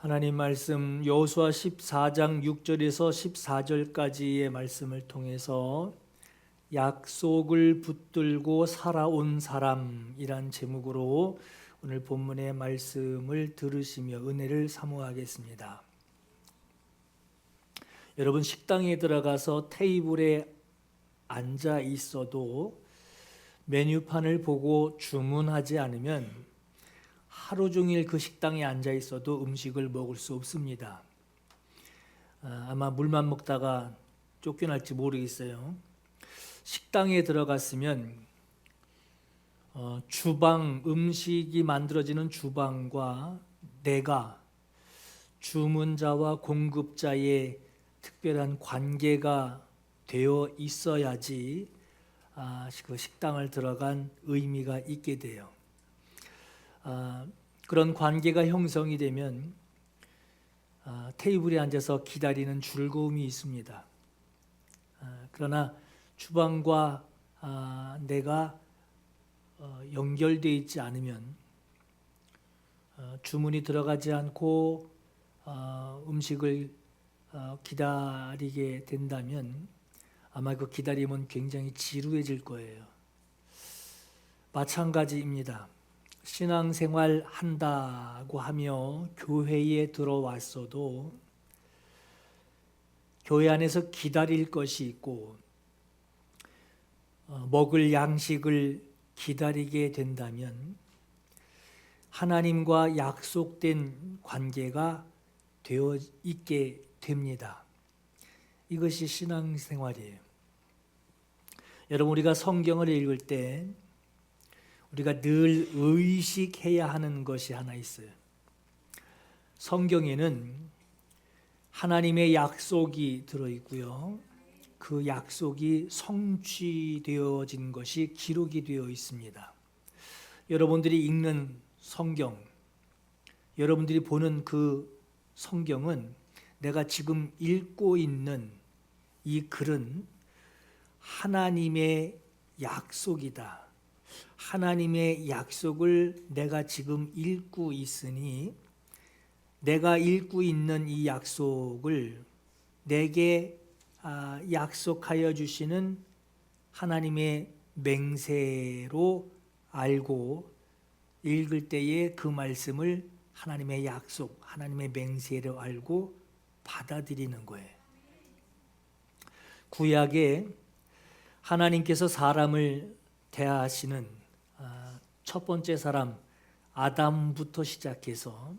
하나님 말씀 여호수아 14장 6절에서 14절까지의 말씀을 통해서 약속을 붙들고 살아온 사람이란 제목으로 오늘 본문의 말씀을 들으시며 은혜를 사모하겠습니다. 여러분, 식당에 들어가서 테이블에 앉아 있어도 메뉴판을 보고 주문하지 않으면 하루 종일 그 식당에 앉아 있어도 음식을 먹을 수 없습니다. 아마 물만 먹다가 쫓겨날지 모르겠어요. 식당에 들어갔으면 주방, 음식이 만들어지는 주방과 내가 주문자와 공급자의 특별한 관계가 되어 있어야지 그 식당을 들어간 의미가 있게 돼요. 그런 관계가 형성이 되면 테이블에 앉아서 기다리는 즐거움이 있습니다. 그러나 주방과 내가 연결되어 있지 않으면, 주문이 들어가지 않고 음식을 기다리게 된다면 아마 그 기다림은 굉장히 지루해질 거예요. 마찬가지입니다. 신앙생활 한다고 하며 교회에 들어왔어도 교회 안에서 기다릴 것이 있고 먹을 양식을 기다리게 된다면 하나님과 약속된 관계가 되어 있게 됩니다. 이것이 신앙생활이에요. 여러분, 우리가 성경을 읽을 때 우리가 늘 의식해야 하는 것이 하나 있어요. 성경에는 하나님의 약속이 들어있고요, 그 약속이 성취되어진 것이 기록이 되어 있습니다. 여러분들이 읽는 성경, 여러분들이 보는 그 성경은 내가 지금 읽고 있는 이 글은 하나님의 약속이다. 하나님의 약속을 내가 지금 읽고 있으니 내가 읽고 있는 이 약속을 내게 약속하여 주시는 하나님의 맹세로 알고 읽을 때에 그 말씀을 하나님의 약속, 하나님의 맹세로 알고 받아들이는 거예요. 구약에 하나님께서 사람을 대하시는 첫 번째 사람 아담부터 시작해서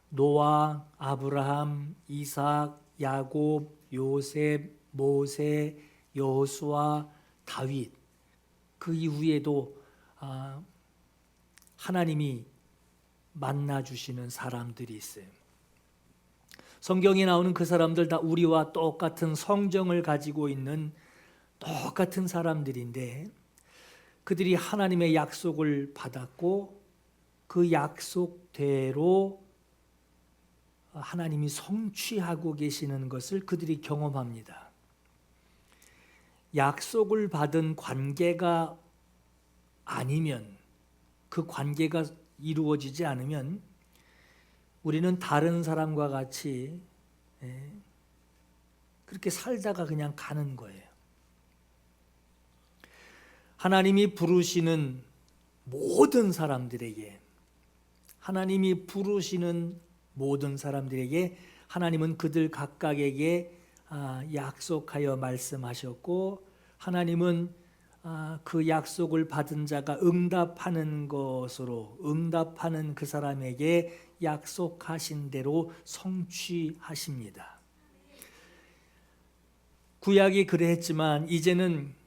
노아, 아브라함, 이삭, 야곱, 요셉, 모세, 여호수아, 다윗, 그 이후에도 하나님이 만나주시는 사람들이 있어요. 성경에 나오는 그 사람들 다 우리와 똑같은 성정을 가지고 있는 똑같은 사람들인데 그들이 하나님의 약속을 받았고 그 약속대로 하나님이 성취하고 계시는 것을 그들이 경험합니다. 약속을 받은 관계가 아니면, 그 관계가 이루어지지 않으면 우리는 다른 사람과 같이 그렇게 살다가 그냥 가는 거예요. 하나님이 부르시는 모든 사람들에게, 하나님이 부르시는 모든 사람들에게 하나님은 그들 각각에게 약속하여 말씀하셨고, 하나님은 그 약속을 받은 자가 응답하는 것으로, 응답하는 그 사람에게 약속하신 대로 성취하십니다. 구약이 그랬지만 이제는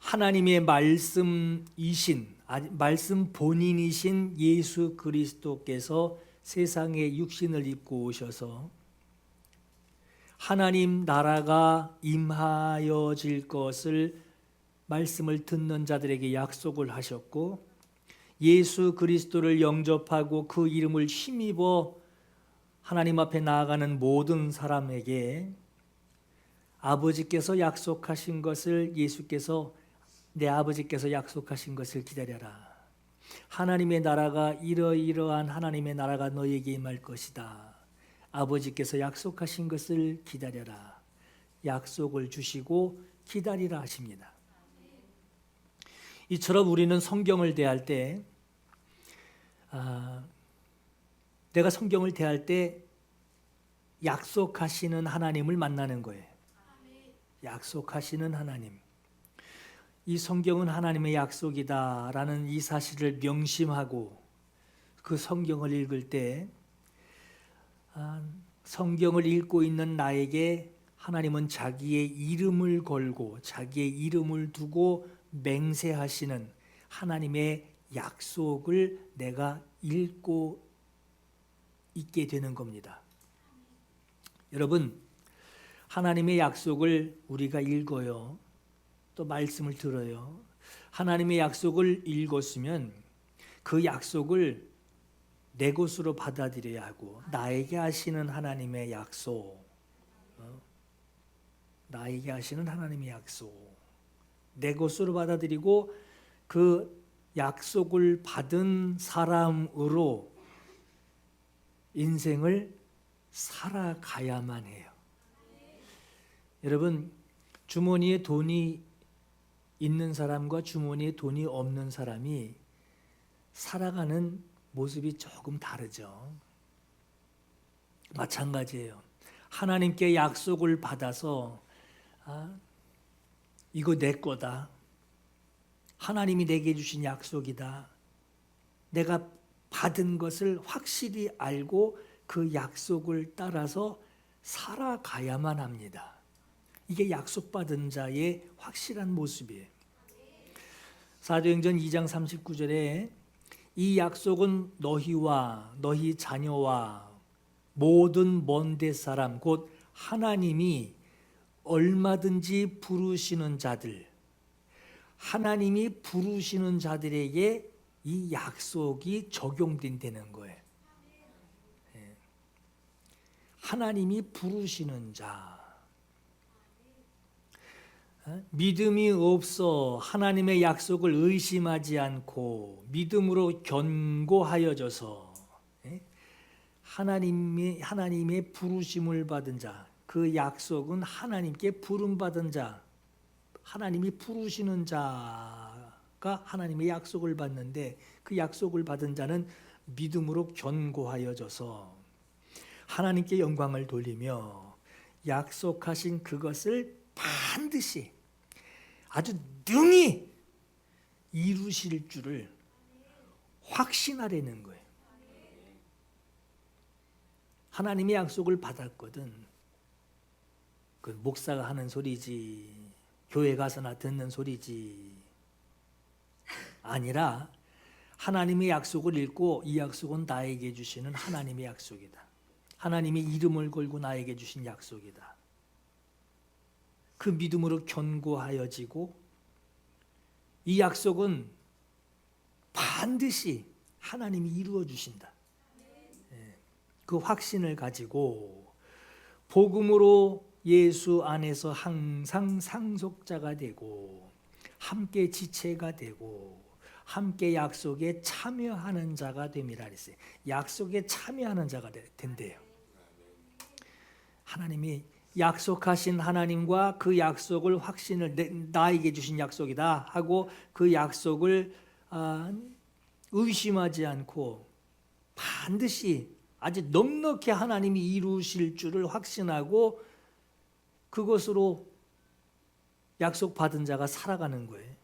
하나님의 말씀이신, 말씀 본인이신 예수 그리스도께서 세상에 육신을 입고 오셔서 하나님 나라가 임하여질 것을 말씀을 듣는 자들에게 약속을 하셨고, 예수 그리스도를 영접하고 그 이름을 힘입어 하나님 앞에 나아가는 모든 사람에게 아버지께서 약속하신 것을, 예수께서 내 아버지께서 약속하신 것을 기다려라. 하나님의 나라가 이러이러한 하나님의 나라가 너에게 임할 것이다. 아버지께서 약속하신 것을 기다려라. 약속을 주시고 기다리라 하십니다. 이처럼 우리는 성경을 대할 때 내가 성경을 대할 때 약속하시는 하나님을 만나는 거예요. 약속하시는 하나님. 이 성경은 하나님의 약속이다라는 이 사실을 명심하고 그 성경을 읽을 때 성경을 읽고 있는 나에게 하나님은 자기의 이름을 걸고 자기의 이름을 두고 맹세하시는 하나님의 약속을 내가 읽고 있게 되는 겁니다. 여러분, 하나님의 약속을 우리가 읽어요. 또 말씀을 들어요. 하나님의 약속을 읽었으면 그 약속을 내 것으로 받아들여야 하고, 나에게 하시는 하나님의 약속, 나에게 하시는 하나님의 약속, 내 것으로 받아들이고 그 약속을 받은 사람으로 인생을 살아가야만 해요. 여러분, 주머니에 돈이 있는 사람과 주머니에 돈이 없는 사람이 살아가는 모습이 조금 다르죠. 마찬가지예요. 하나님께 약속을 받아서 이거 내 거다. 하나님이 내게 주신 약속이다. 내가 받은 것을 확실히 알고 그 약속을 따라서 살아가야만 합니다. 이게 약속받은 자의 확실한 모습이에요. 사도행전 2장 39절에 이 약속은 너희와 너희 자녀와 모든 먼데 사람 곧 하나님이 얼마든지 부르시는 자들, 하나님이 부르시는 자들에게 이 약속이 적용된다는 거예요. 하나님이 부르시는 자, 믿음이 없어 하나님의 약속을 의심하지 않고 믿음으로 견고하여져서 하나님의 부르심을 받은 자, 그 약속은 하나님께 부름받은 자, 하나님이 부르시는 자가 하나님의 약속을 받는데 그 약속을 받은 자는 믿음으로 견고하여져서 하나님께 영광을 돌리며 약속하신 그것을 반드시 아주 능히 이루실 줄을 확신하려는 거예요. 하나님의 약속을 받았거든. 그 목사가 하는 소리지, 교회 가서나 듣는 소리지 아니라 하나님의 약속을 읽고 이 약속은 나에게 주시는 하나님의 약속이다. 하나님의 이름을 걸고 나에게 주신 약속이다. 그 믿음으로 견고하여지고 이 약속은 반드시 하나님이 이루어 주신다. 그 확신을 가지고 복음으로 예수 안에서 항상 상속자가 되고 함께 지체가 되고 함께 약속에 참여하는 자가 됨이라 그랬어요. 약속에 참여하는 자가 된대요. 하나님이 약속하신 하나님과 그 약속을 확신을 나에게 주신 약속이다 하고 그 약속을 의심하지 않고 반드시 아주 넉넉히 하나님이 이루실 줄을 확신하고 그것으로 약속받은 자가 살아가는 거예요.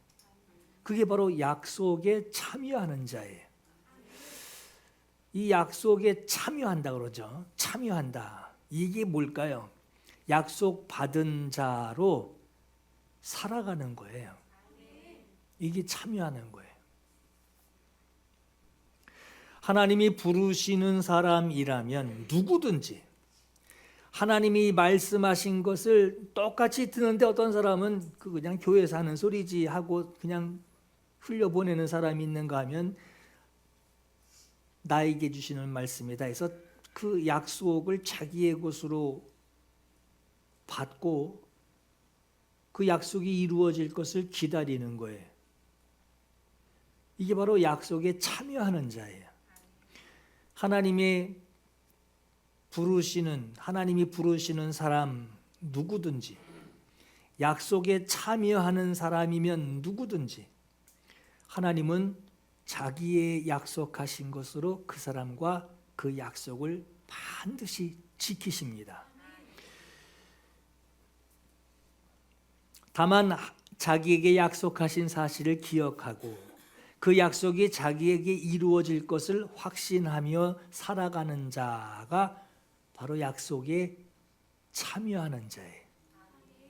그게 바로 약속에 참여하는 자예요. 이 약속에 참여한다 그러죠. 참여한다. 이게 뭘까요? 약속받은 자로 살아가는 거예요. 이게 참여하는 거예요. 하나님이 부르시는 사람이라면 누구든지 하나님이 말씀하신 것을 똑같이 듣는데 어떤 사람은 그냥 교회에서 하는 소리지 하고 그냥 흘려보내는 사람이 있는가 하면 나에게 주시는 말씀이다 해서 그 약속을 자기의 것으로 받고 그 약속이 이루어질 것을 기다리는 거예요. 이게 바로 약속에 참여하는 자예요. 하나님의 하나님이 부르시는 사람 누구든지, 약속에 참여하는 사람이면 누구든지 하나님은 자기의 약속하신 것으로 그 사람과 그 약속을 반드시 지키십니다. 다만 자기에게 약속하신 사실을 기억하고 그 약속이 자기에게 이루어질 것을 확신하며 살아가는 자가 바로 약속에 참여하는 자예요.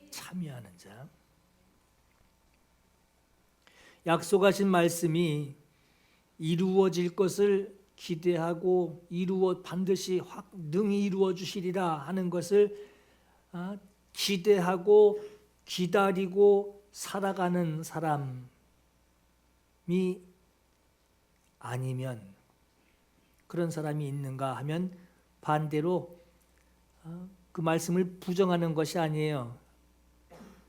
참여하는 자. 약속하신 말씀이 이루어질 것을 기대하고 반드시 능히 이루어 주시리라 하는 것을 기대하고 기다리고 살아가는 사람이 아니면, 그런 사람이 있는가 하면 반대로 그 말씀을 부정하는 것이 아니에요.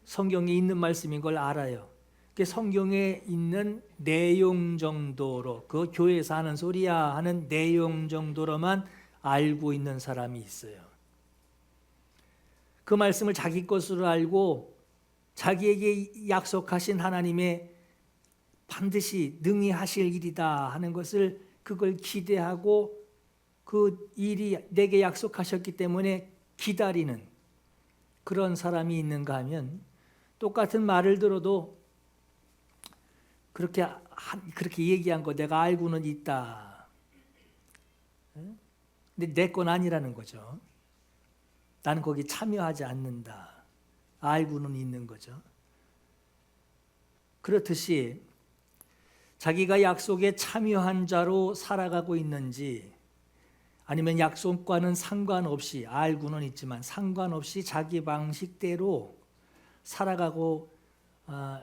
성경에 있는 말씀인 걸 알아요. 성경에 있는 내용 정도로, 그 교회에서 하는 소리야 하는 내용 정도로만 알고 있는 사람이 있어요. 그 말씀을 자기 것으로 알고 자기에게 약속하신 하나님의 반드시 능히 하실 일이다 하는 것을, 그걸 기대하고 그 일이 내게 약속하셨기 때문에 기다리는 그런 사람이 있는가 하면, 똑같은 말을 들어도 그렇게 얘기한 거 내가 알고는 있다. 근데 내 건 아니라는 거죠. 나는 거기 참여하지 않는다. 알고는 있는 거죠. 그렇듯이 자기가 약속에 참여한 자로 살아가고 있는지, 아니면 약속과는 상관없이, 알고는 있지만 상관없이 자기 방식대로 살아가고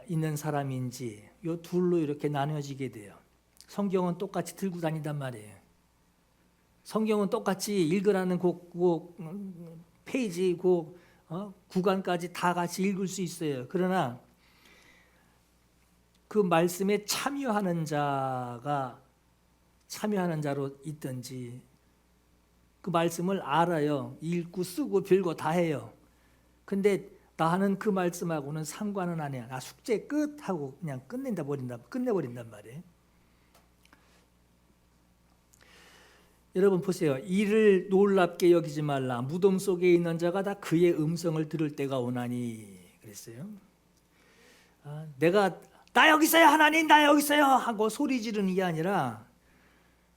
있는 사람인지, 이 둘로 이렇게 나눠지게 돼요. 성경은 똑같이 들고 다닌단 말이에요. 성경은 똑같이 읽으라는 페이지, 구간까지 다 같이 읽을 수 있어요. 그러나 그 말씀에 참여하는 자로 있든지, 그 말씀을 알아요. 읽고 쓰고 별거 다 해요. 근데 나는 그 말씀하고는 상관은 안 해요. 나 숙제 끝 하고 그냥 끝내버린단 말이에요. 여러분 보세요. 이를 놀랍게 여기지 말라. 무덤 속에 있는 자가 다 그의 음성을 들을 때가 오나니 그랬어요. 내가 나 여기 있어요 하나님, 나 여기 있어요 하고 소리 지르는 게 아니라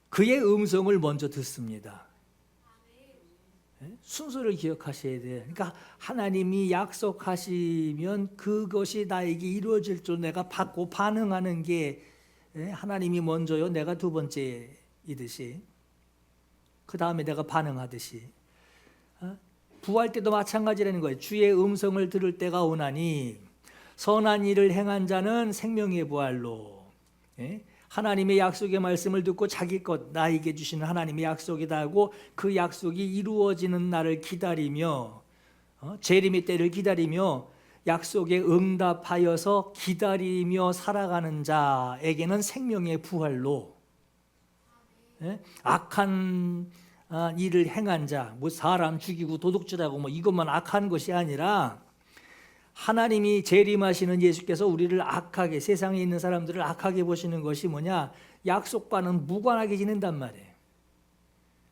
그의 음성을 먼저 듣습니다. 순서를 기억하셔야 돼요. 그러니까 하나님이 약속하시면 그것이 나에게 이루어질 줄 내가 받고 반응하는 게, 하나님이 먼저요 내가 두 번째이듯이, 그 다음에 내가 반응하듯이, 부활 때도 마찬가지라는 거예요. 주의 음성을 들을 때가 오나니 선한 일을 행한 자는 생명의 부활로, 하나님의 약속의 말씀을 듣고 자기 것 나에게 주시는 하나님의 약속이다 하고 그 약속이 이루어지는 날을 기다리며, 재림의 때를 기다리며 약속에 응답하여서 기다리며 살아가는 자에게는 생명의 부활로, 악한 일을 행한 자, 사람 죽이고 도둑질하고 이것만 악한 것이 아니라 하나님이 재림하시는 예수께서 우리를 악하게, 세상에 있는 사람들을 악하게 보시는 것이 뭐냐? 약속과는 무관하게 지낸단 말이에요.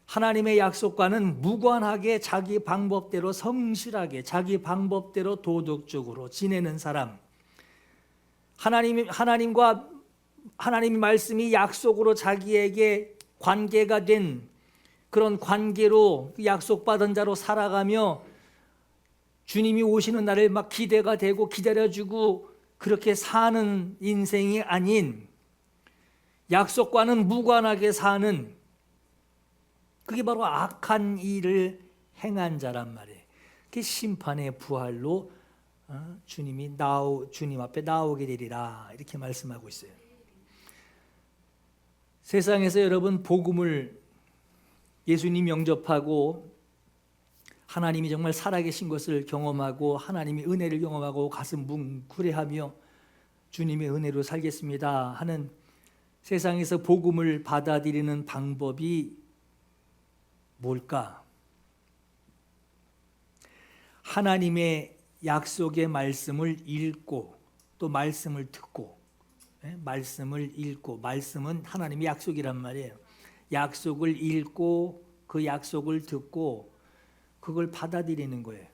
하나님의 약속과는 무관하게 자기 방법대로 성실하게, 자기 방법대로 도덕적으로 지내는 사람, 하나님과 하나님의 말씀이 약속으로 자기에게 관계가 된 그런 관계로 약속받은 자로 살아가며 주님이 오시는 날을 막 기대가 되고 기다려주고 그렇게 사는 인생이 아닌, 약속과는 무관하게 사는, 그게 바로 악한 일을 행한 자란 말이에요. 그게 심판의 부활로 주님 앞에 나오게 되리라 이렇게 말씀하고 있어요. 세상에서 여러분 복음을, 예수님 영접하고 하나님이 정말 살아계신 것을 경험하고 하나님의 은혜를 경험하고 가슴 뭉클해하며 주님의 은혜로 살겠습니다 하는, 세상에서 복음을 받아들이는 방법이 뭘까? 하나님의 약속의 말씀을 읽고 또 말씀을 듣고, 말씀을 읽고, 말씀은 하나님의 약속이란 말이에요. 약속을 읽고 그 약속을 듣고 그걸 받아들이는 거예요.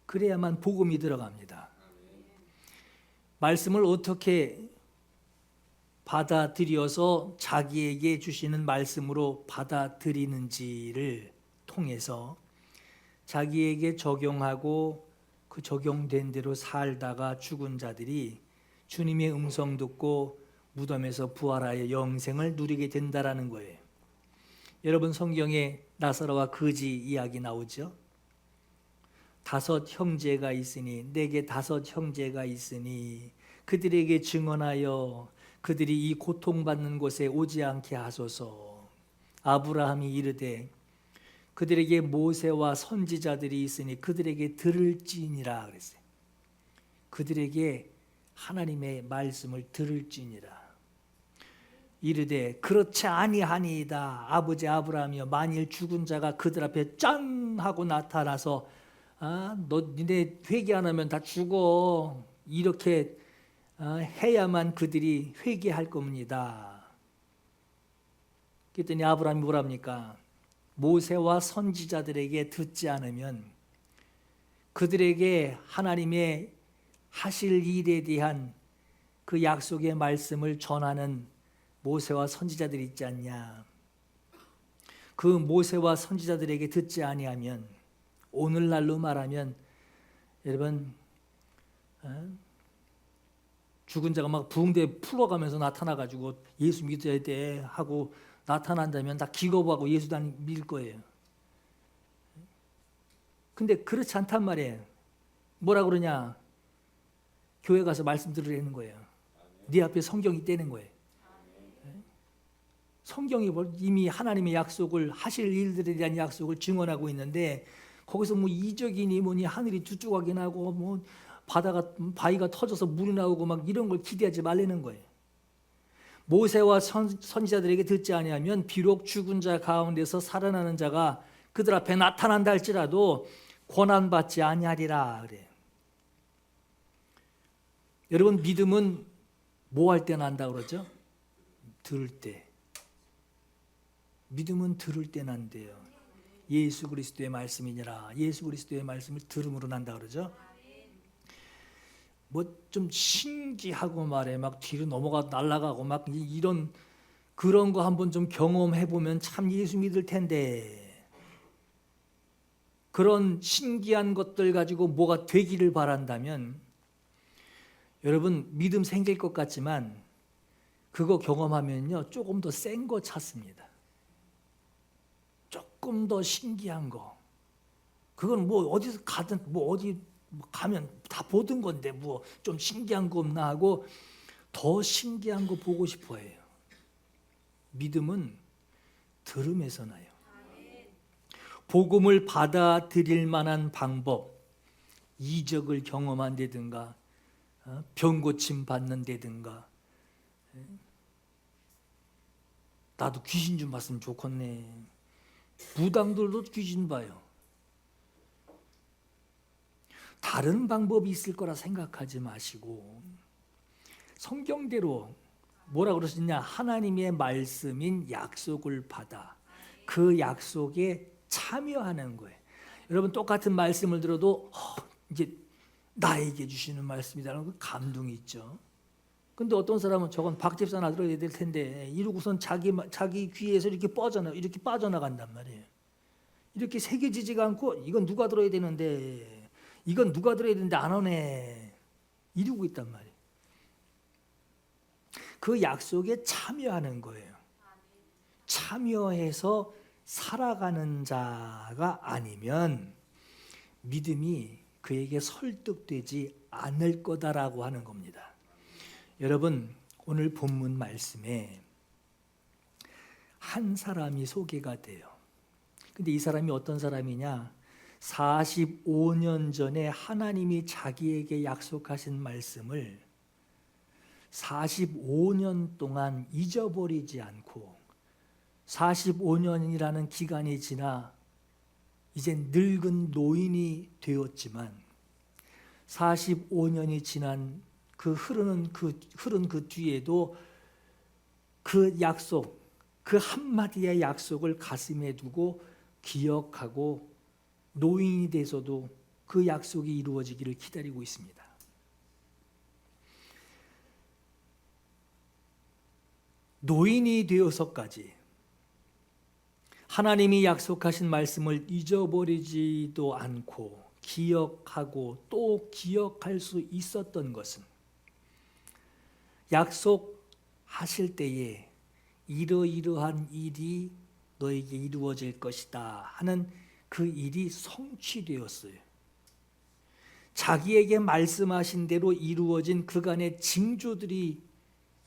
그래야만 복음이 들어갑니다. 말씀을 어떻게 받아들여서 자기에게 주시는 말씀으로 받아들이는지를 통해서 자기에게 적용하고 그 적용된 대로 살다가 죽은 자들이 주님의 음성 듣고 무덤에서 부활하여 영생을 누리게 된다라는 거예요. 여러분, 성경에 나사로와 거지 이야기 나오죠? 5 형제가 있으니 내게 5 형제가 있으니 그들에게 증언하여 그들이 이 고통받는 곳에 오지 않게 하소서. 아브라함이 이르되 그들에게 모세와 선지자들이 있으니 그들에게 들을지니라 그랬어요. 그들에게 하나님의 말씀을 들을지니라. 이르되 그렇지 아니하니이다. 아버지 아브라함이여, 만일 죽은 자가 그들 앞에 짠 하고 나타나서 너 니네 회개 안 하면 다 죽어, 이렇게 해야만 그들이 회개할 겁니다. 그랬더니 아브라함이 뭐랍니까? 모세와 선지자들에게 듣지 않으면 그들에게 하나님의 하실 일에 대한 그 약속의 말씀을 전하는 모세와 선지자들이 있지 않냐. 그 모세와 선지자들에게 듣지 아니하면, 오늘날로 말하면 여러분, 죽은 자가 막 붕대 풀어가면서 나타나가지고 예수 믿어야 돼 하고 나타난다면 다 기겁하고 예수도 안 믿을 거예요. 근데 그렇지 않단 말이에요. 뭐라 그러냐? 교회 가서 말씀 들으라는 거예요. 네 앞에 성경이 있다는 거예요. 성경이 이미 하나님의 약속을, 하실 일들에 대한 약속을 증언하고 있는데, 거기서 뭐 이적이니 뭐니 하늘이 두 조각이 나고 뭐 바위가 터져서 물이 나오고 막 이런 걸 기대하지 말라는 거예요. 모세와 선지자들에게 듣지 아니하면 비록 죽은 자 가운데서 살아나는 자가 그들 앞에 나타난다 할지라도 고난 받지 아니하리라 그래요. 여러분, 믿음은 뭐 할 때 난다 그러죠? 들을 때. 믿음은 들을 때 난대요. 예수 그리스도의 말씀이니라. 예수 그리스도의 말씀을 들음으로 난다 그러죠? 뭐 좀 신기하고 말해, 막 뒤로 넘어가 날아가고 막 이런 그런 거 한번 좀 경험해 보면 참 예수 믿을 텐데, 그런 신기한 것들 가지고 뭐가 되기를 바란다면 여러분, 믿음 생길 것 같지만 그거 경험하면요 조금 더 센 거 찾습니다. 조금 더 신기한 거. 그건 뭐 어디서 가든 뭐 어디 가면 다 보던 건데 뭐 좀 신기한 거 없나 하고 더 신기한 거 보고 싶어 해요. 믿음은 들음에서 나요. 복음을 받아들일 만한 방법, 이적을 경험한다든가 병 고침 받는다든가, 나도 귀신 좀 봤으면 좋겠네. 무당들도 귀신 봐요. 다른 방법이 있을 거라 생각하지 마시고 성경대로 뭐라 그러시냐, 하나님의 말씀인 약속을 받아 그 약속에 참여하는 거예요. 여러분, 똑같은 말씀을 들어도 이제 나에게 주시는 말씀이라는 그 감동이 있죠. 근데 어떤 사람은 저건 박 집사나 들어야 될 텐데 이러고선 자기 귀에서 이렇게 빠져나간단 말이에요. 이렇게 새겨지지가 않고 이건 누가 들어야 되는데, 이건 누가 들어야 되는데 안 오네, 이러고 있단 말이에요. 그 약속에 참여하는 거예요. 참여해서 살아가는 자가 아니면 믿음이 그에게 설득되지 않을 거다라고 하는 겁니다. 여러분, 오늘 본문 말씀에 한 사람이 소개가 돼요. 근데 이 사람이 어떤 사람이냐? 45년 전에 하나님이 자기에게 약속하신 말씀을 45년 동안 잊어버리지 않고 45년이라는 기간이 지나 이제 늙은 노인이 되었지만 45년이 지난 흐른 그 뒤에도 그 약속, 그 한마디의 약속을 가슴에 두고 기억하고 노인이 돼서도 그 약속이 이루어지기를 기다리고 있습니다. 노인이 되어서까지 하나님이 약속하신 말씀을 잊어버리지도 않고 기억하고 또 기억할 수 있었던 것은 약속하실 때에 이러이러한 일이 너에게 이루어질 것이다 하는 그 일이 성취되었어요. 자기에게 말씀하신 대로 이루어진 그간의 징조들이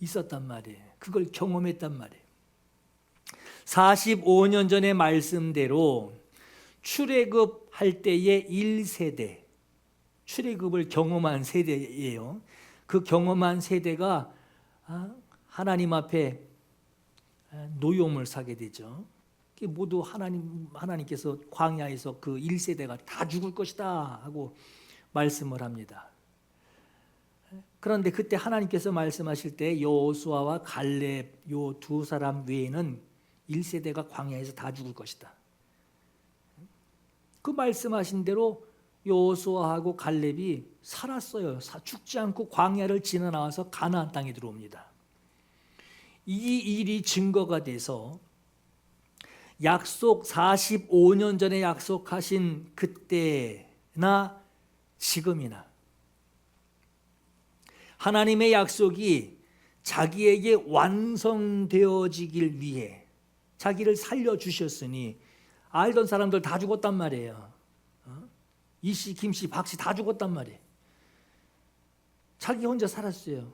있었단 말이에요. 그걸 경험했단 말이에요. 45년 전의 말씀대로 출애굽할 때의 1세대, 출애굽을 경험한 세대예요. 그 경험한 세대가 하나님 앞에 노여움을 사게 되죠. 모두 하나님께서 광야에서 그 1세대가 다 죽을 것이다 하고 말씀을 합니다. 그런데 그때 하나님께서 말씀하실 때 여호수아와 갈렙 요 두 사람 외에는 1세대가 광야에서 다 죽을 것이다. 그 말씀하신 대로 여호수아하고 갈렙이 살았어요. 죽지 않고 광야를 지나 나와서 가나안 땅에 들어옵니다. 이 일이 증거가 돼서 약속 45년 전에 약속하신 그때나 지금이나 하나님의 약속이 자기에게 완성되어지길 위해 자기를 살려주셨으니 알던 사람들 다 죽었단 말이에요. 이씨, 김씨, 박씨 다 죽었단 말이에요. 자기 혼자 살았어요.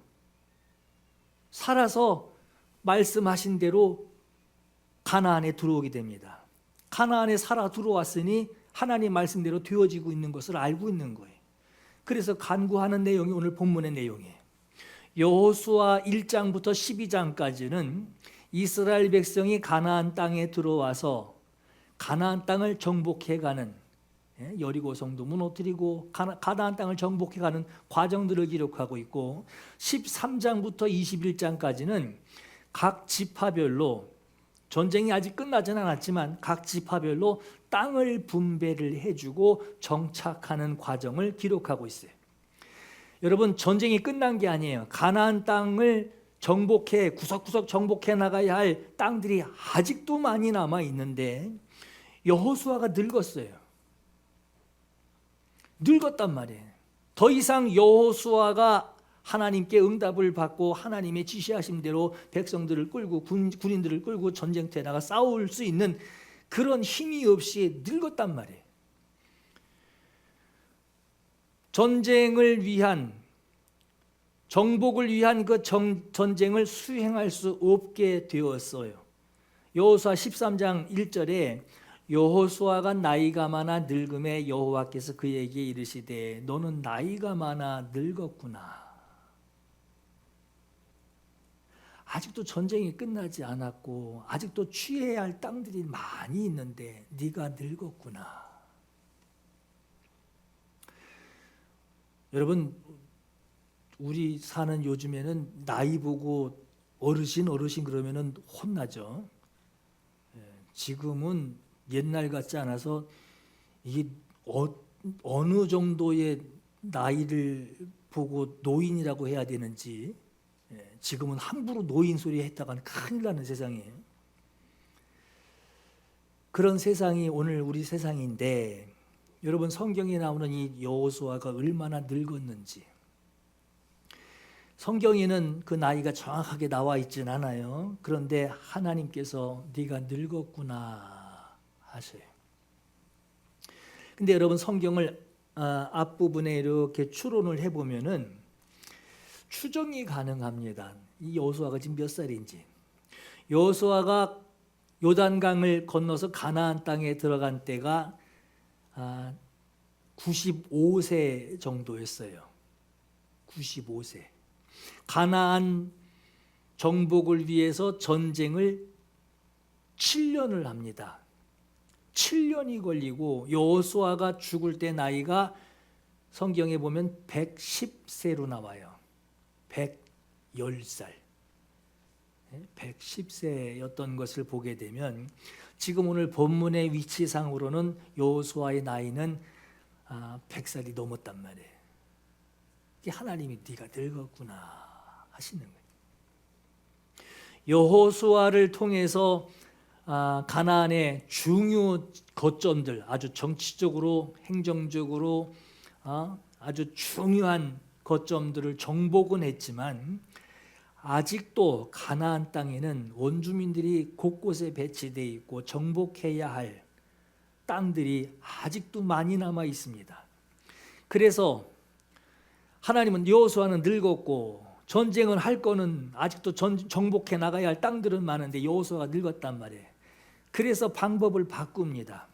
살아서 말씀하신 대로 가나안에 들어오게 됩니다. 가나안에 살아 들어왔으니 하나님 말씀대로 되어지고 있는 것을 알고 있는 거예요. 그래서 간구하는 내용이 오늘 본문의 내용이에요. 여호수아 1장부터 12장까지는 이스라엘 백성이 가나안 땅에 들어와서 가나안 땅을 정복해가는, 여리고성도 무너뜨리고 가나안 땅을 정복해가는 과정들을 기록하고 있고, 13장부터 21장까지는 각 지파별로, 전쟁이 아직 끝나진 않았지만 각 지파별로 땅을 분배를 해주고 정착하는 과정을 기록하고 있어요. 여러분, 전쟁이 끝난 게 아니에요. 가나안 땅을 정복해, 구석구석 정복해 나가야 할 땅들이 아직도 많이 남아 있는데 여호수아가 늙었어요. 늙었단 말이에요. 더 이상 여호수아가 하나님께 응답을 받고 하나님의 지시하신 대로 백성들을 끌고 군인들을 끌고 전쟁터에 나가 싸울 수 있는 그런 힘이 없이 늙었단 말이에요. 전쟁을 위한, 정복을 위한 그 전쟁을 수행할 수 없게 되었어요. 여호수아 13장 1절에 여호수아가 나이가 많아 늙음에 여호와께서 그에게 이르시되 너는 나이가 많아 늙었구나. 아직도 전쟁이 끝나지 않았고 아직도 취해야 할 땅들이 많이 있는데 네가 늙었구나. 여러분, 우리 사는 요즘에는 나이 보고 어르신 그러면은 혼나죠. 지금은 옛날 같지 않아서 이게 어느 정도의 나이를 보고 노인이라고 해야 되는지, 지금은 함부로 노인 소리 했다가는 큰일 나는 세상이에요. 그런 세상이 오늘 우리 세상인데, 여러분, 성경에 나오는 이 여호수아가 얼마나 늙었는지, 성경에는 그 나이가 정확하게 나와 있진 않아요. 그런데 하나님께서 네가 늙었구나 하셔요. 근데 여러분, 성경을 앞부분에 이렇게 추론을 해보면은 추정이 가능합니다. 이 여호수아가 지금 몇 살인지. 여호수아가 요단강을 건너서 가나안 땅에 들어간 때가 95세 정도였어요. 95세. 가나안 정복을 위해서 전쟁을 7년을 합니다. 7년이 걸리고 여호수아가 죽을 때 나이가 성경에 보면 110세로 나와요. 110살. 110세였던 것을 보게 되면 지금 오늘 본문의 위치상으로는 여호수아의 나이는 100살이 넘었단 말이에요. 하나님이 네가 늙었구나 하시는 거예요. 여호수아를 통해서 가나안의 중요 거점들, 아주 정치적으로 행정적으로 아주 중요한 거점들을 정복은 했지만 아직도 가나안 땅에는 원주민들이 곳곳에 배치되어 있고 정복해야 할 땅들이 아직도 많이 남아 있습니다. 그래서 하나님은 여호수아는 늙었고 전쟁을 할 거는 아직도 정복해 나가야 할 땅들은 많은데 여호수아가 늙었단 말이에요. 그래서 방법을 바꿉니다.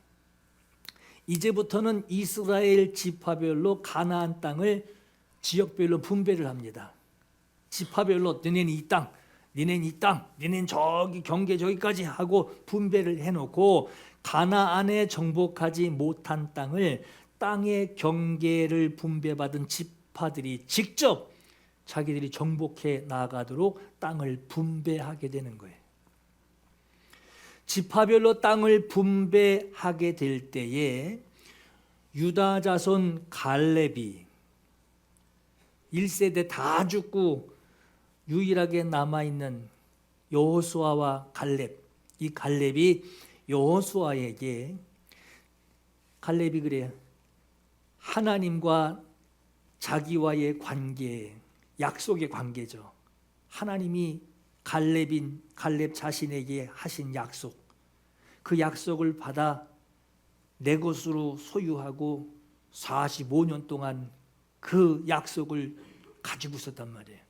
이제부터는 이스라엘 지파별로 가나안 땅을 지역별로 분배를 합니다. 지파별로 너네는 이 땅, 너네는 이 땅, 너네는 저기 경계 저기까지 하고 분배를 해놓고 가나안에 정복하지 못한 땅을 땅의 경계를 분배받은 지파들이 직접 자기들이 정복해 나가도록 땅을 분배하게 되는 거예요. 지파별로 땅을 분배하게 될 때에 유다 자손 갈렙이 1세대 다 죽고 유일하게 남아있는 여호수아와 갈렙, 이 갈렙이 여호수아에게 갈렙이 그래요. 하나님과 자기와의 관계, 약속의 관계죠. 하나님이 갈렙 자신에게 하신 약속, 그 약속을 받아 내 것으로 소유하고 45년 동안 그 약속을 가지고 있었단 말이에요.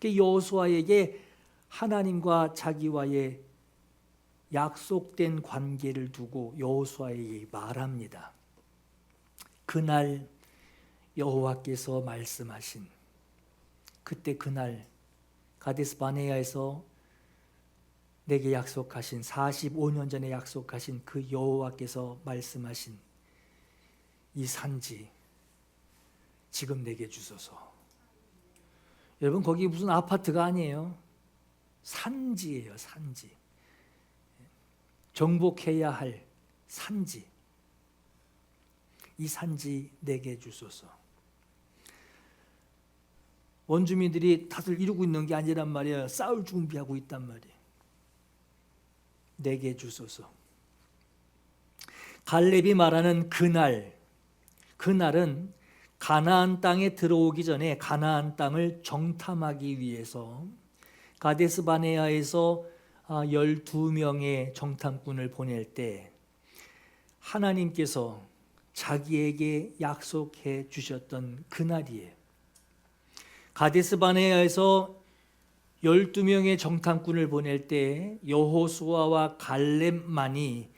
여호수아에게 하나님과 자기와의 약속된 관계를 두고 여호수아에게 말합니다. 그날 여호와께서 말씀하신 그날 가데스 바네아에서 내게 약속하신 45년 전에 약속하신 그 여호와께서 말씀하신 이 산지 지금 내게 주소서. 여러분 거기 무슨 아파트가 아니에요. 산지예요. 산지. 정복해야 할 산지. 이 산지 내게 주소서. 원주민들이 다들 이루고 있는 게 아니란 말이에요. 싸울 준비하고 있단 말이에요. 내게 주소서. 갈렙이 말하는 그날은 가나안 땅에 들어오기 전에 가나안 땅을 정탐하기 위해서 가데스 바네아에서 12명의 정탐꾼을 보낼 때 하나님께서 자기에게 약속해 주셨던 그날이에요. 가데스 바네아에서 12명의 정탐꾼을 보낼 때 여호수아와 갈렙만이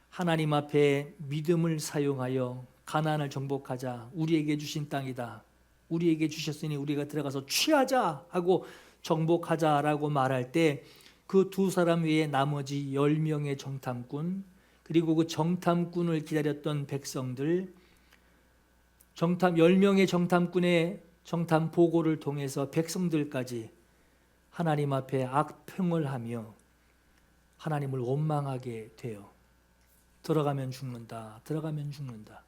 하나님 앞에 믿음을 사용하여 가나안을 정복하자. 우리에게 주신 땅이다. 우리에게 주셨으니 우리가 들어가서 취하자 하고 정복하자라고 말할 때 그 두 사람 외에 나머지 10명의 정탐꾼 그리고 그 정탐꾼을 기다렸던 백성들 10명의 정탐꾼의 정탐 보고를 통해서 백성들까지 하나님 앞에 악평을 하며 하나님을 원망하게 돼요. 들어가면 죽는다. 들어가면 죽는다.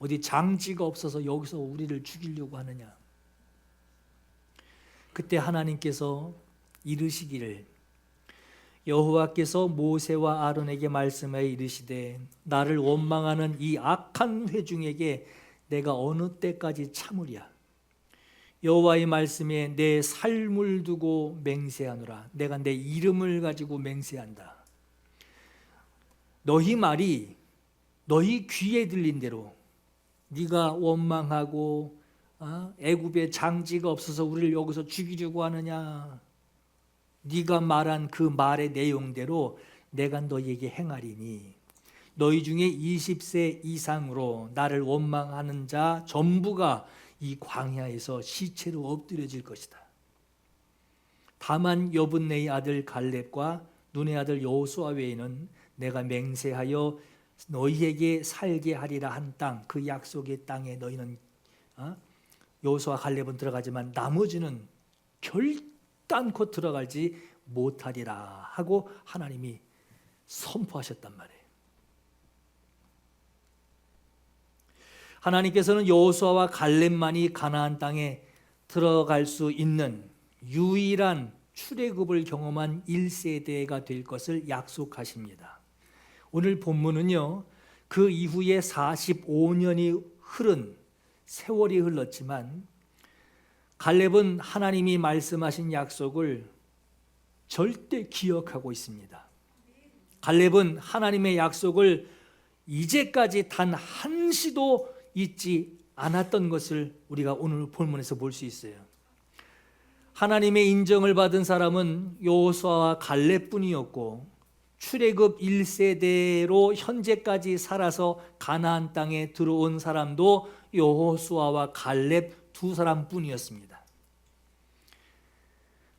어디 장지가 없어서 여기서 우리를 죽이려고 하느냐. 그때 하나님께서 이르시기를 여호와께서 모세와 아론에게 말씀하여 이르시되 나를 원망하는 이 악한 회중에게 내가 어느 때까지 참으랴. 여호와의 말씀에 내 삶을 두고 맹세하노라. 내가 내 이름을 가지고 맹세한다. 너희 말이 너희 귀에 들린 대로 네가 원망하고 애굽에 장지가 없어서 우리를 여기서 죽이려고 하느냐. 네가 말한 그 말의 내용대로 내가 너희에게 행하리니 너희 중에 20세 이상으로 나를 원망하는 자 전부가 이 광야에서 시체로 엎드려질 것이다. 다만 여분네의 아들 갈렙과 눈의 아들 여호수아 외에는 내가 맹세하여 너희에게 살게 하리라 한 땅, 그 약속의 땅에 너희는 여호수아 갈렙은 들어가지만 나머지는 결단코 들어가지 못하리라 하고 하나님이 선포하셨단 말이에요. 하나님께서는 여호수아와 갈렙만이 가나안 땅에 들어갈 수 있는 유일한 출애굽을 경험한 1세대가 될 것을 약속하십니다. 오늘 본문은요, 그 이후에 45년이 흐른 세월이 흘렀지만 갈렙은 하나님이 말씀하신 약속을 절대 기억하고 있습니다. 갈렙은 하나님의 약속을 이제까지 단 한시도 잊지 않았던 것을 우리가 오늘 본문에서 볼 수 있어요. 하나님의 인정을 받은 사람은 여호수아와 갈렙뿐이었고 출애굽 1세대로 현재까지 살아서 가나안 땅에 들어온 사람도 여호수아와 갈렙 두 사람뿐이었습니다.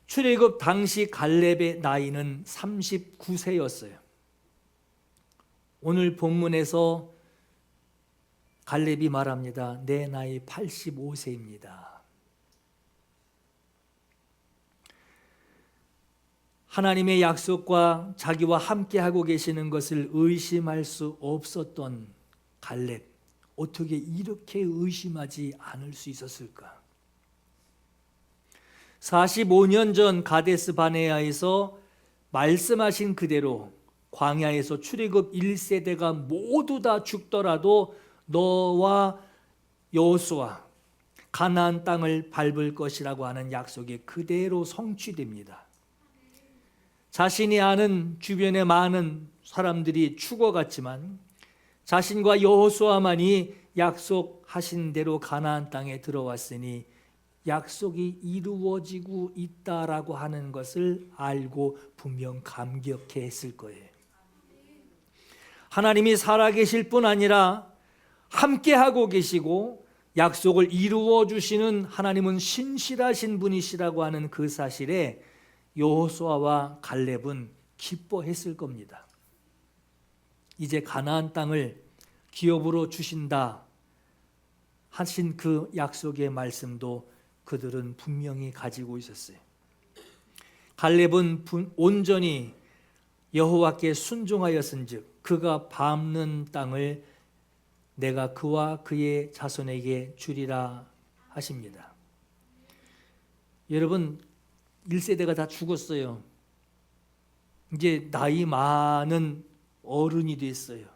출애굽 당시 갈렙의 나이는 39세였어요. 오늘 본문에서 갈렙이 말합니다. 내 나이 85세입니다. 하나님의 약속과 자기와 함께하고 계시는 것을 의심할 수 없었던 갈렙, 어떻게 이렇게 의심하지 않을 수 있었을까? 45년 전 가데스 바네아에서 말씀하신 그대로 광야에서 출애굽 1세대가 모두 다 죽더라도 너와 여호수아 가나안 땅을 밟을 것이라고 하는 약속이 그대로 성취됩니다. 자신이 아는 주변의 많은 사람들이 죽어갔지만 자신과 여호수아만이 약속하신 대로 가나안 땅에 들어왔으니 약속이 이루어지고 있다라고 하는 것을 알고 분명 감격했을 거예요. 하나님이 살아계실 뿐 아니라 함께하고 계시고 약속을 이루어 주시는 하나님은 신실하신 분이시라고 하는 그 사실에 여호수아와 갈렙은 기뻐했을 겁니다. 이제 가나안 땅을 기업으로 주신다 하신 그 약속의 말씀도 그들은 분명히 가지고 있었어요. 갈렙은 온전히 여호와께 순종하였은즉 그가 밟는 땅을 내가 그와 그의 자손에게 주리라 하십니다. 여러분 1세대가 다 죽었어요. 이제 나이 많은 어른이 됐어요.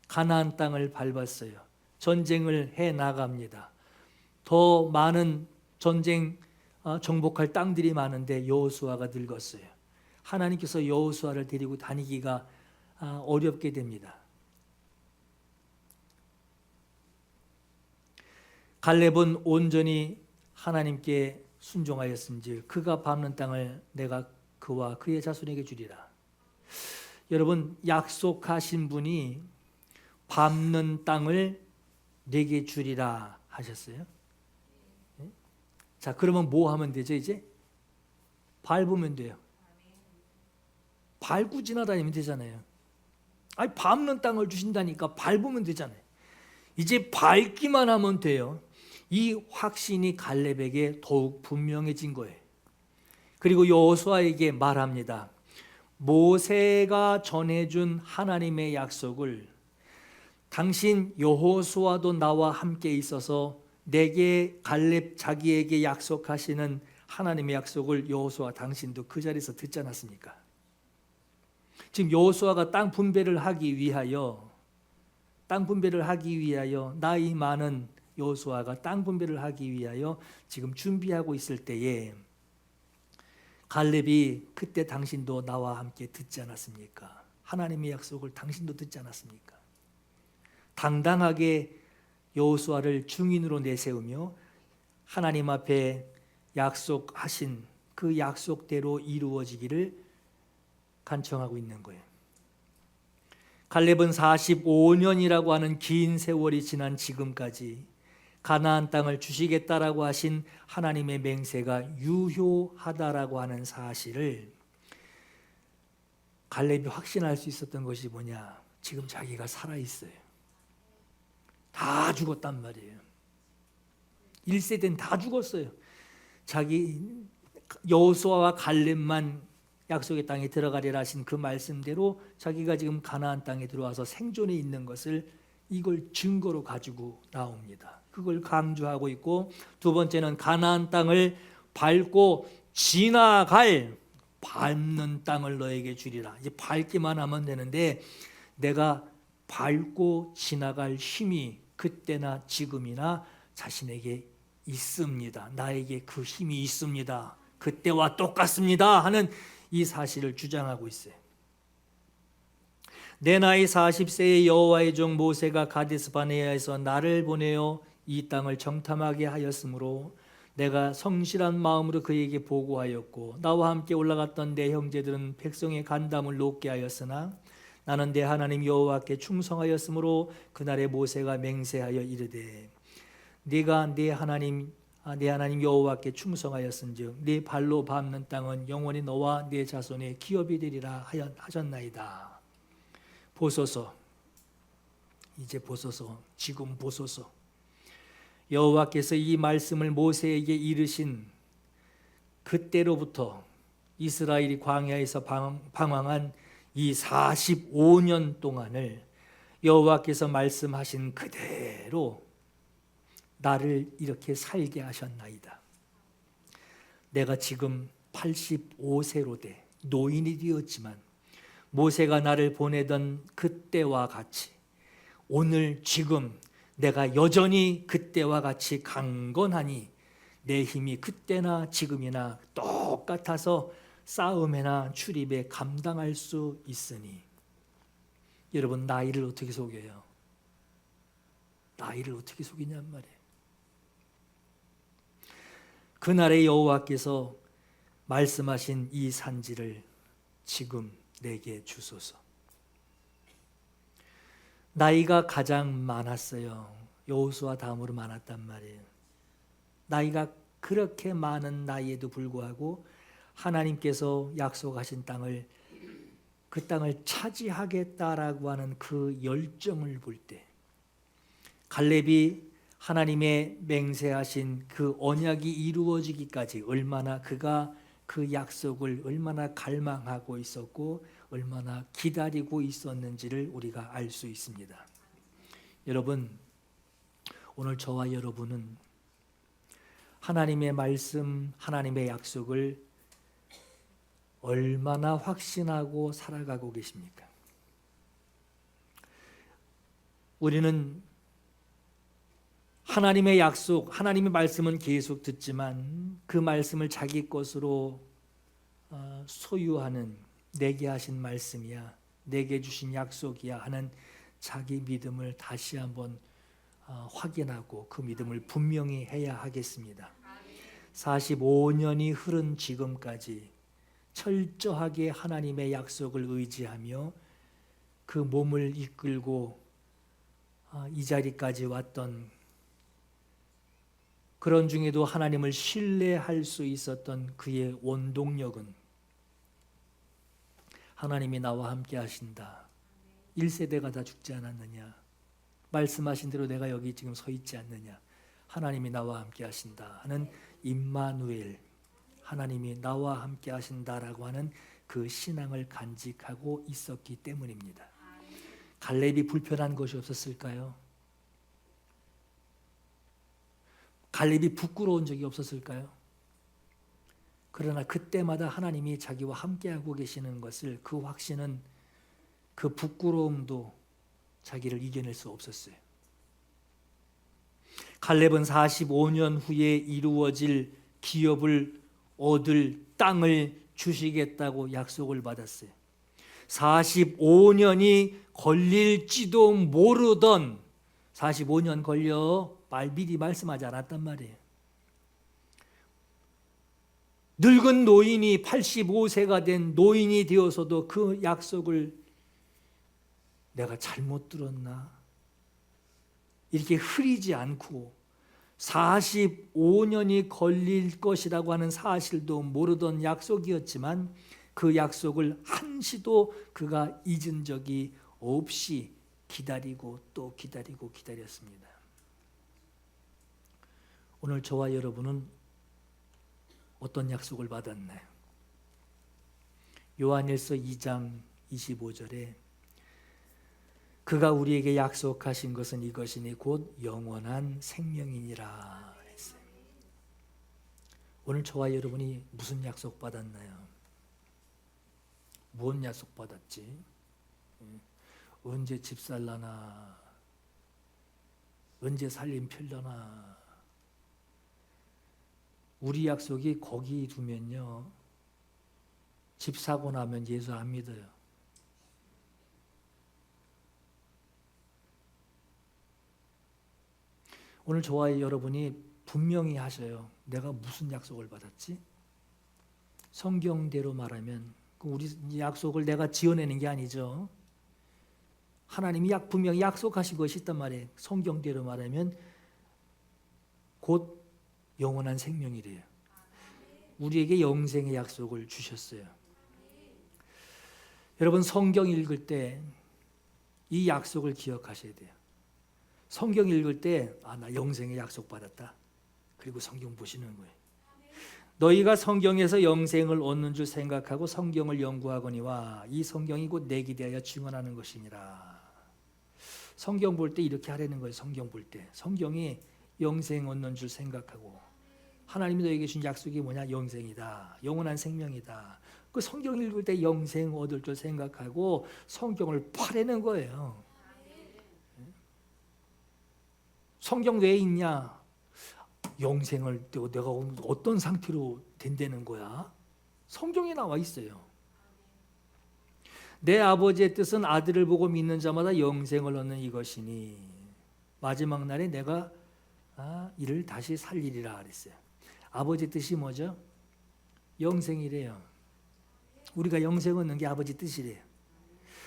가나안 땅을 밟았어요. 전쟁을 해 나갑니다. 더 많은 전쟁 정복할 땅들이 많은데 여호수아가 늙었어요. 하나님께서 여호수아를 데리고 다니기가 어렵게 됩니다. 갈렙은 온전히 하나님께 순종하였은즉 그가 밟는 땅을 내가 그와 그의 자손에게 주리라. 여러분 약속하신 분이 밟는 땅을 내게 주리라 하셨어요. 자, 그러면 뭐 하면 되죠? 이제 밟으면 돼요. 밟고 지나다니면 되잖아요. 아니 밟는 땅을 주신다니까 밟으면 되잖아요. 이제 밟기만 하면 돼요. 이 확신이 갈렙에게 더욱 분명해진 거예요. 그리고 여호수아에게 말합니다. 모세가 전해준 하나님의 약속을 당신 여호수아도 나와 함께 있어서 내게 갈렙 자기에게 약속하시는 하나님의 약속을 여호수아 당신도 그 자리에서 듣지 않았습니까? 지금 여호수아가 땅 분배를 하기 위하여 나이 많은 여호수아가 땅 분배를 하기 위하여 지금 준비하고 있을 때에 갈렙이 그때 당신도 나와 함께 듣지 않았습니까? 하나님의 약속을 당신도 듣지 않았습니까? 당당하게 여호수아를 증인으로 내세우며 하나님 앞에 약속하신 그 약속대로 이루어지기를 간청하고 있는 거예요. 갈렙은 45년이라고 하는 긴 세월이 지난 지금까지 가나안 땅을 주시겠다라고 하신 하나님의 맹세가 유효하다라고 하는 사실을 갈렙이 확신할 수 있었던 것이 뭐냐? 지금 자기가 살아있어요. 다 죽었단 말이에요. 1세대는 다 죽었어요. 자기 여호수아와 갈렙만 약속의 땅에 들어가리라 하신 그 말씀대로 자기가 지금 가나안 땅에 들어와서 생존해 있는 것을 이걸 증거로 가지고 나옵니다. 그걸 강조하고 있고, 두 번째는 가나안 땅을 밟고 지나갈 밟는 땅을 너에게 주리라. 이제 밟기만 하면 되는데 내가 밟고 지나갈 힘이 그때나 지금이나 자신에게 있습니다. 나에게 그 힘이 있습니다. 그때와 똑같습니다 하는 이 사실을 주장하고 있어요. 내 나이 40세의 여호와의 종 모세가 가데스 바네아에서 나를 보내어 이 땅을 정탐하게 하였으므로 내가 성실한 마음으로 그에게 보고하였고 나와 함께 올라갔던 내 형제들은 백성의 간담을 높게 하였으나 나는 내 하나님 여호와께 충성하였으므로 그날에 모세가 맹세하여 이르되 네가 내 하나님 여호와께 충성하였은즉 네 발로 밟는 땅은 영원히 너와 네 자손의 기업이 되리라 하셨나이다. 보소서, 이제 보소서, 지금 보소서. 여호와께서 이 말씀을 모세에게 이르신 그때로부터 이스라엘이 광야에서 방황한 이 45년 동안을 여호와께서 말씀하신 그대로 나를 이렇게 살게 하셨나이다. 내가 지금 85세로 돼 노인이 되었지만 모세가 나를 보내던 그때와 같이 오늘 지금 내가 여전히 그때와 같이 강건하니 내 힘이 그때나 지금이나 똑같아서 싸움에나 출입에 감당할 수 있으니. 여러분, 나이를 어떻게 속여요? 나이를 어떻게 속이냔 말이에요. 그날의 여호와께서 말씀하신 이 산지를 지금 내게 주소서. 나이가 가장 많았어요. 여호수아 다음으로 많았단 말이에요. 나이가 그렇게 많은 나이에도 불구하고 하나님께서 약속하신 땅을, 그 땅을 차지하겠다라고 하는 그 열정을 볼 때, 갈렙이 하나님의 맹세하신 그 언약이 이루어지기까지 얼마나 그가 그 약속을 얼마나 갈망하고 있었고 얼마나 기다리고 있었는지를 우리가 알 수 있습니다. 여러분, 오늘 저와 여러분은 하나님의 말씀, 하나님의 약속을 얼마나 확신하고 살아가고 계십니까? 우리는 하나님의 약속, 하나님의 말씀은 계속 듣지만 그 말씀을 자기 것으로 소유하는, 내게 하신 말씀이야, 내게 주신 약속이야 하는 자기 믿음을 다시 한번 확인하고 그 믿음을 분명히 해야 하겠습니다. 45년이 흐른 지금까지 철저하게 하나님의 약속을 의지하며 그 몸을 이끌고 이 자리까지 왔던, 그런 중에도 하나님을 신뢰할 수 있었던 그의 원동력은 하나님이 나와 함께 하신다. 1세대가 다 죽지 않았느냐? 말씀하신 대로 내가 여기 지금 서 있지 않느냐? 하나님이 나와 함께 하신다 하는 임마누엘, 하나님이 나와 함께 하신다라고 하는 그 신앙을 간직하고 있었기 때문입니다. 갈렙이 불편한 것이 없었을까요? 갈렙이 부끄러운 적이 없었을까요? 그러나 그때마다 하나님이 자기와 함께하고 계시는 것을, 그 확신은, 그 부끄러움도 자기를 이겨낼 수 없었어요. 갈렙은 45년 후에 이루어질 기업을 얻을 땅을 주시겠다고 약속을 받았어요. 45년이 걸릴지도 모르던, 45년 걸려 미리 말씀하지 않았단 말이에요. 늙은 노인이 85세가 된 노인이 되어서도 그 약속을 내가 잘못 들었나? 이렇게 흐리지 않고 45년이 걸릴 것이라고 하는 사실도 모르던 약속이었지만 그 약속을 한시도 그가 잊은 적이 없이 기다리고 또 기다리고 기다렸습니다. 오늘 저와 여러분은 어떤 약속을 받았나요? 요한일서 2장 25절에 그가 우리에게 약속하신 것은 이것이니 곧 영원한 생명이니라 했어요. 오늘 저와 여러분이 무슨 약속 받았나요? 무슨 약속 받았지? 언제 집 살라나? 언제 살림 펴려나? 우리 약속이 거기 두면요, 집 사고 나면 예수 안 믿어요. 오늘 저와 여러분이 분명히 하셔요. 내가 무슨 약속을 받았지? 성경대로 말하면 우리 약속을 내가 지어내는 게 아니죠. 하나님이 분명히 약속하신 것이 있단 말이에요. 성경대로 말하면 곧 영원한 생명이래요. 우리에게 영생의 약속을 주셨어요. 여러분, 성경 읽을 때 이 약속을 기억하셔야 돼요. 성경 읽을 때 나 영생의 약속 받았다. 그리고 성경 보시는 거예요. 너희가 성경에서 영생을 얻는 줄 생각하고 성경을 연구하거니와 이 성경이 곧 내게 대하여 증언하는 것이니라. 성경 볼 때 이렇게 하라는 거예요. 성경 볼 때 성경이 영생 얻는 줄 생각하고, 하나님이 너에게 주신 약속이 뭐냐? 영생이다. 영원한 생명이다. 그 성경 읽을 때 영생 얻을 줄 생각하고 성경을 파라는 거예요. 성경 왜 있냐? 영생을 내가 어떤 상태로 된다는 거야? 성경에 나와 있어요. 내 아버지의 뜻은 아들을 보고 믿는 자마다 영생을 얻는 이것이니 마지막 날에 내가 이를 다시 살리리라 그랬어요. 아버지 뜻이 뭐죠? 영생이래요. 우리가 영생 얻는 게 아버지 뜻이래요.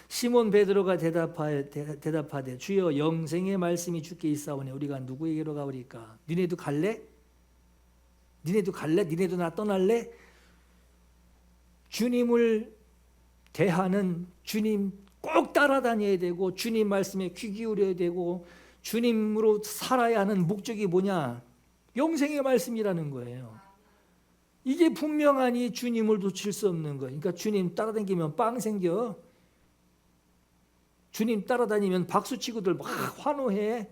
시몬 베드로가 대답하되 주여 영생의 말씀이 주께 있사오니 우리가 누구에게로 가오리까? 니네도 갈래? 니네도 갈래? 니네도 나 떠날래? 주님을 대하는, 주님 꼭 따라다녀야 되고 주님 말씀에 귀 기울여야 되고 주님으로 살아야 하는 목적이 뭐냐? 영생의 말씀이라는 거예요. 이게 분명하니 주님을 놓칠 수 없는 거예요. 그러니까 주님 따라다니면 빵 생겨. 주님 따라다니면 박수치고들 막 환호해.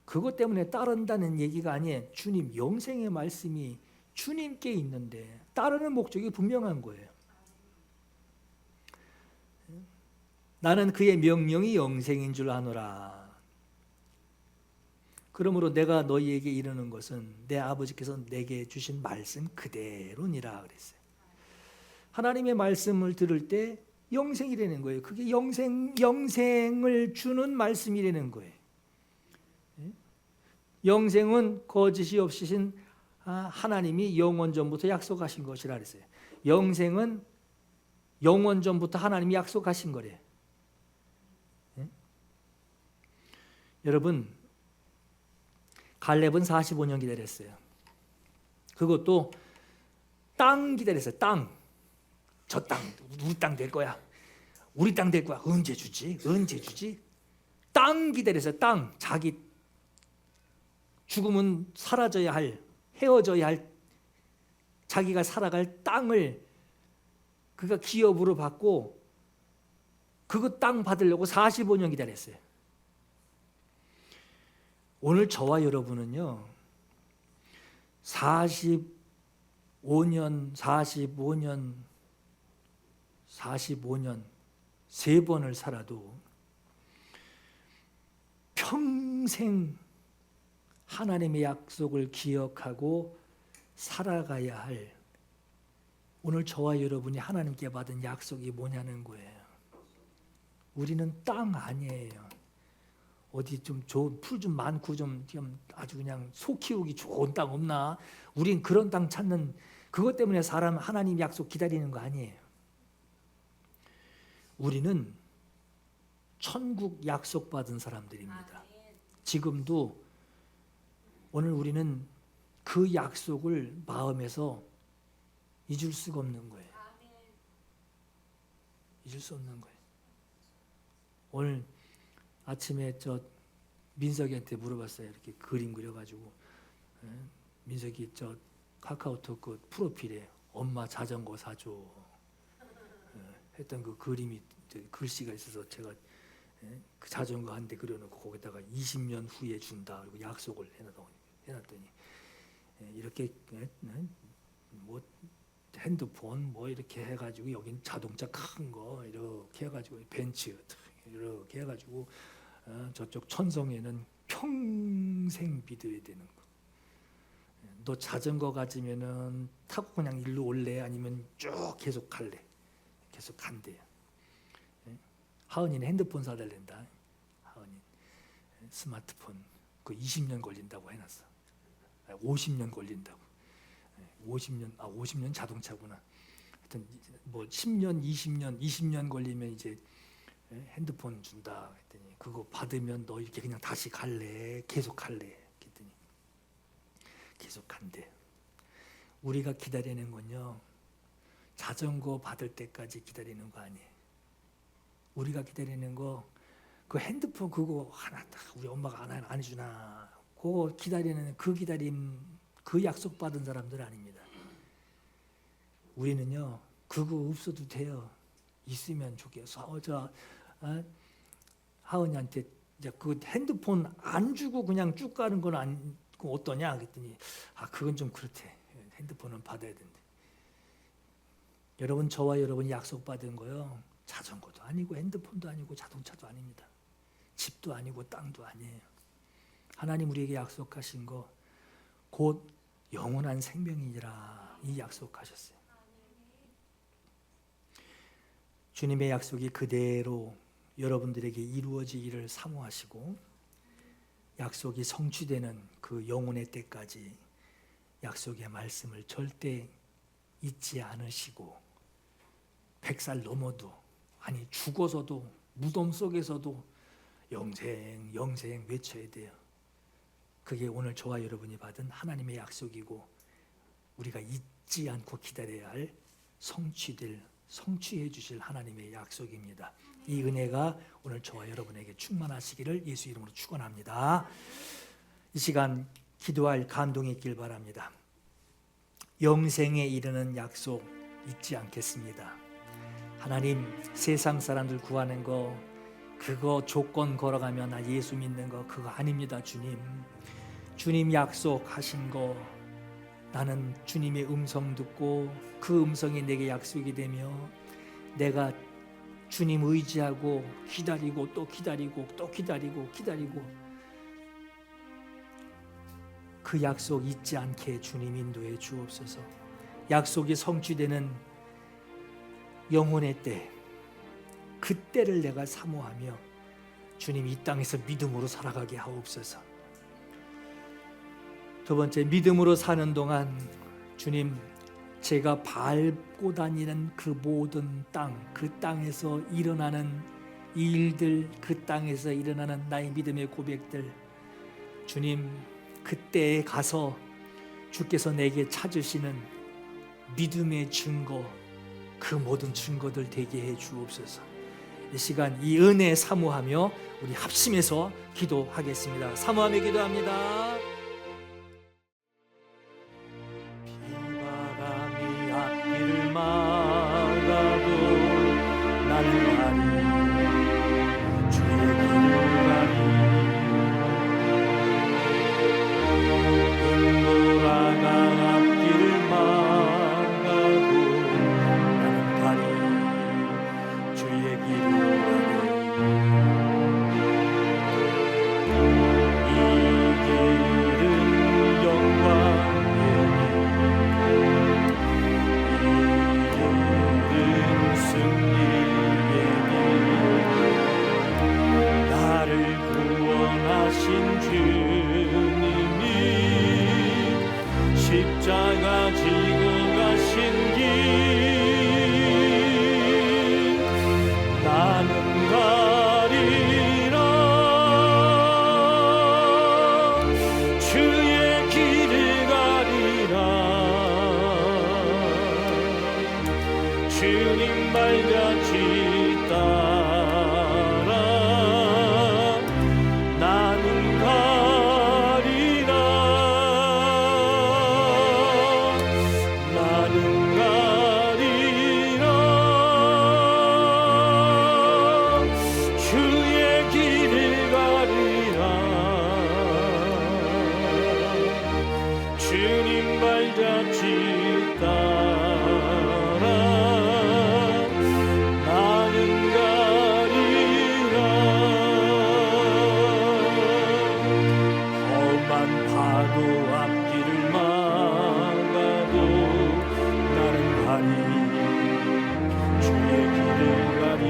그것 때문에 따른다는 얘기가 아니에요. 주님 영생의 말씀이 주님께 있는데 따르는 목적이 분명한 거예요. 나는 그의 명령이 영생인 줄 아노라. 그러므로 내가 너희에게 이르는 것은 내 아버지께서 내게 주신 말씀 그대로니라 그랬어요. 하나님의 말씀을 들을 때 영생이라는 거예요. 그게 영생을 주는 말씀이라는 거예요. 영생은 거짓이 없으신 하나님이 영원 전부터 약속하신 것이라 그랬어요. 영생은 영원 전부터 하나님이 약속하신 거래요. 여러분, 갈렙은 45년 기다렸어요. 그것도 땅 기다렸어요. 땅. 저 땅, 우리 땅 될 거야. 우리 땅 될 거야. 언제 주지? 언제 주지? 땅 기다렸어요. 땅. 자기 죽으면 사라져야 할, 헤어져야 할, 자기가 살아갈 땅을 그가 기업으로 받고 그거 땅 받으려고 45년 기다렸어요. 오늘 저와 여러분은요, 45년 3번을 살아도 평생 하나님의 약속을 기억하고 살아가야 할, 오늘 저와 여러분이 하나님께 받은 약속이 뭐냐는 거예요. 우리는 땅 아니에요. 어디 좀 좋은 풀 좀 많고 좀 아주 그냥 소 키우기 좋은 땅 없나? 우린 그런 땅 찾는, 그것 때문에 사람 하나님 약속 기다리는 거 아니에요. 우리는 천국 약속 받은 사람들입니다. 지금도 오늘 우리는 그 약속을 마음에서 잊을 수가 없는 거예요. 잊을 수 없는 거예요. 오늘 아침에 저 민석이한테 물어봤어요. 이렇게 그림 그려가지고 민석이 저 카카오톡 그 프로필에 엄마 자전거 사줘 했던 그 그림이 글씨가 있어서 제가 그 자전거 한 대 그려놓고 거기다가 20년 후에 준다 그리고 약속을 해놨더니 이렇게 뭐 핸드폰 뭐 이렇게 해가지고 여긴 자동차 큰 거 이렇게 해가지고 벤츠 이렇게 해가지고 저쪽 천성에는 평생 믿어야 되는 거. 너 자전거 가지면은 타고 그냥 일로 올래? 아니면 쭉 계속 갈래? 계속 간대요. 하은이는 핸드폰 사달랜다. 하은이 스마트폰 그 20년 걸린다고 해놨어. 50년 걸린다고. 50년 자동차구나. 하여튼 뭐 10년, 20년 걸리면 이제 핸드폰 준다 했더니 그거 받으면 너 이렇게 그냥 다시 갈래? 계속 갈래? 했더니 계속 간대. 우리가 기다리는 건요 자전거 받을 때까지 기다리는 거 아니에요. 우리가 기다리는 거 그 핸드폰 그거 하나 딱 우리 엄마가 안 해주나 그거 기다리는 그 기다림 그 약속 받은 사람들 아닙니다. 우리는요 그거 없어도 돼요. 있으면 좋겠어. 하은이한테 이제 그 핸드폰 안 주고 그냥 쭉 가는 건 어떠냐 그랬더니 그건 좀 그렇대. 핸드폰은 받아야 된대. 여러분 저와 여러분이 약속 받은 거요 자전거도 아니고 핸드폰도 아니고 자동차도 아닙니다. 집도 아니고 땅도 아니에요. 하나님 우리에게 약속하신 거 곧 영원한 생명이니라 이 약속하셨어요. 주님의 약속이 그대로 여러분들에게 이루어지기를 사모하시고 약속이 성취되는 그 영혼의 때까지 약속의 말씀을 절대 잊지 않으시고 100살 넘어도 아니 죽어서도 무덤 속에서도 영생 영생 외쳐야 돼요. 그게 오늘 저와 여러분이 받은 하나님의 약속이고 우리가 잊지 않고 기다려야 할 성취해 주실 하나님의 약속입니다. 이 은혜가 오늘 저와 여러분에게 충만하시기를 예수 이름으로 축원합니다. 이 시간 기도할 감동이 있길 바랍니다. 영생에 이르는 약속 잊지 않겠습니다. 하나님 세상 사람들 구하는 거 그거 조건 걸어가면 나 예수 믿는 거 그거 아닙니다. 주님 약속하신 거 나는 주님의 음성 듣고 그 음성이 내게 약속이 되며 내가 주님 의지하고 기다리고 또 기다리고 또 기다리고 그 약속 잊지 않게 주님 인도해 주옵소서. 약속이 성취되는 영혼의 때 그때를 내가 사모하며 주님 이 땅에서 믿음으로 살아가게 하옵소서. 두 번째, 믿음으로 사는 동안 주님 제가 밟고 다니는 그 모든 땅, 그 땅에서 일어나는 일들, 그 땅에서 일어나는 나의 믿음의 고백들 주님 그때에 가서 주께서 내게 찾으시는 믿음의 증거 그 모든 증거들 되게 해 주옵소서. 이 시간 이 은혜 사모하며 우리 합심해서 기도하겠습니다. 사모하며 기도합니다. 비바람이 앞길을 막아도 나는 가리 주의 길을 가리 인도라가 앞길을 막아도 나는 가리 주의 길을 가리 이 길은 영광의 길 주님 발자취 따라 나는 가리라. 나는 가리라. 주의 길을 가리라. 주님 발자취 따라 나는 가리라. 험한 파도 앞길을 막아도 나는 가리. 주의 길을 가리.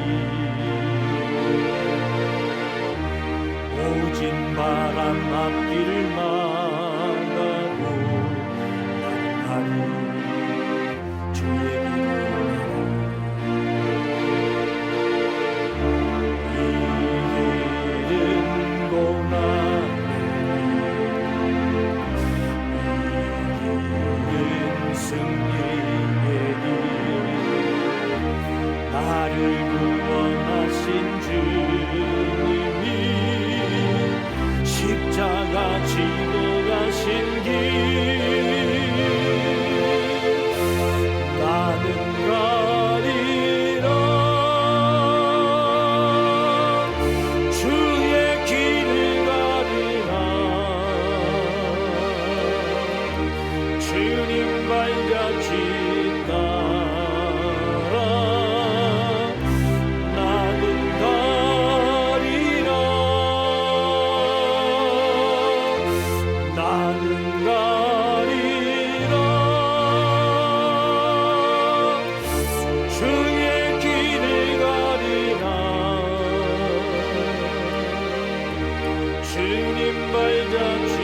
오진 바람 앞길을 막아도 나는 가리. 주의 길을 가리. 이 길은 고난의 길, 이 길은 승리의 길. 나를 구원하신 주님이 십자가 지고 가신 길. 나는 가리라. 주의 길을 가리라. 주님 발자취 따라 나는 가리라. 나는 가리라. 주의 길을 가리라. 주님 발자취